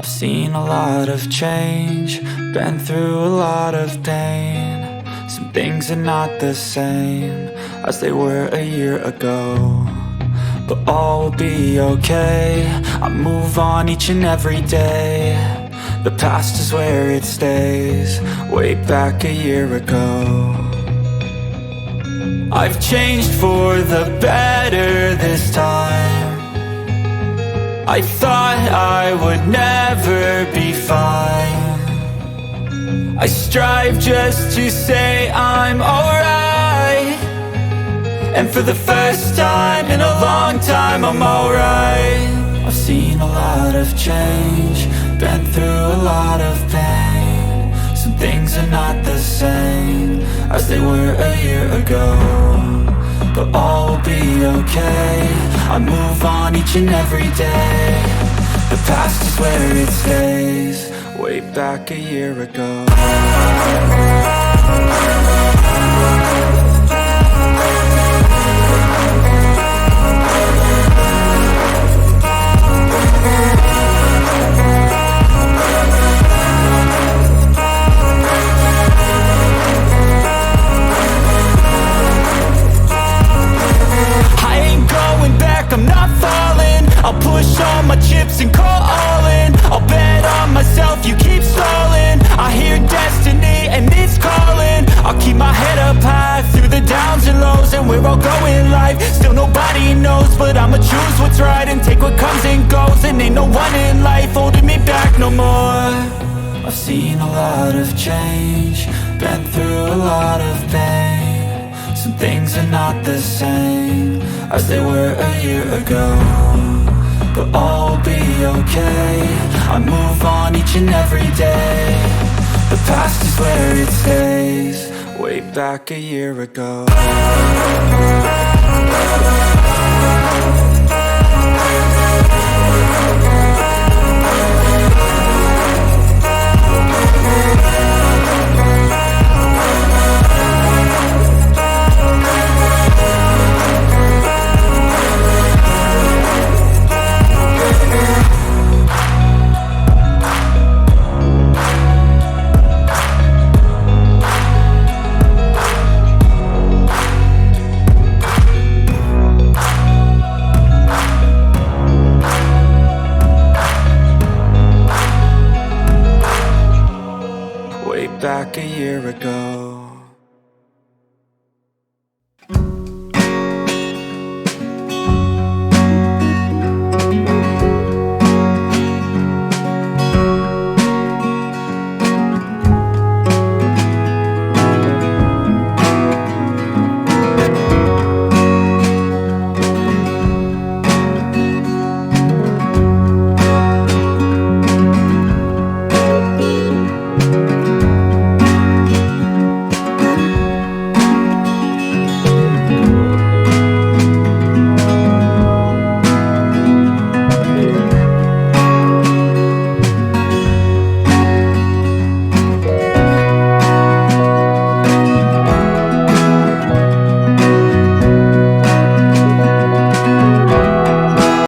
I've seen a lot of change, been through a lot of pain. Some things are not the same as they were a year ago, but all will be okay. I move on each and every day. The past is where it stays, way back a year ago. I've changed for the better this time. I thought I would never be fine. I strive just to say I'm alright, and for the first time in a long time I'm alright. I've seen a lot of change, been through a lot of pain. Some things are not the same as they were a year ago, but all will be okay. I move on each and every day. The past is where it stays, way back a year ago. I'm not falling, I'll push all my chips and call all in. I'll bet on myself, you keep stalling. I hear destiny and it's calling. I'll keep my head up high through the downs and lows, and we're all going life. Still nobody knows, but I'ma choose what's right and take what comes and goes. And ain't no one in life holding me back no more. I've seen a lot of change, been through a lot of pain. Some things are not the same as they were a year ago, but all will be okay. I move on each and every day. The past is where it stays, way back a year ago. Back a year ago.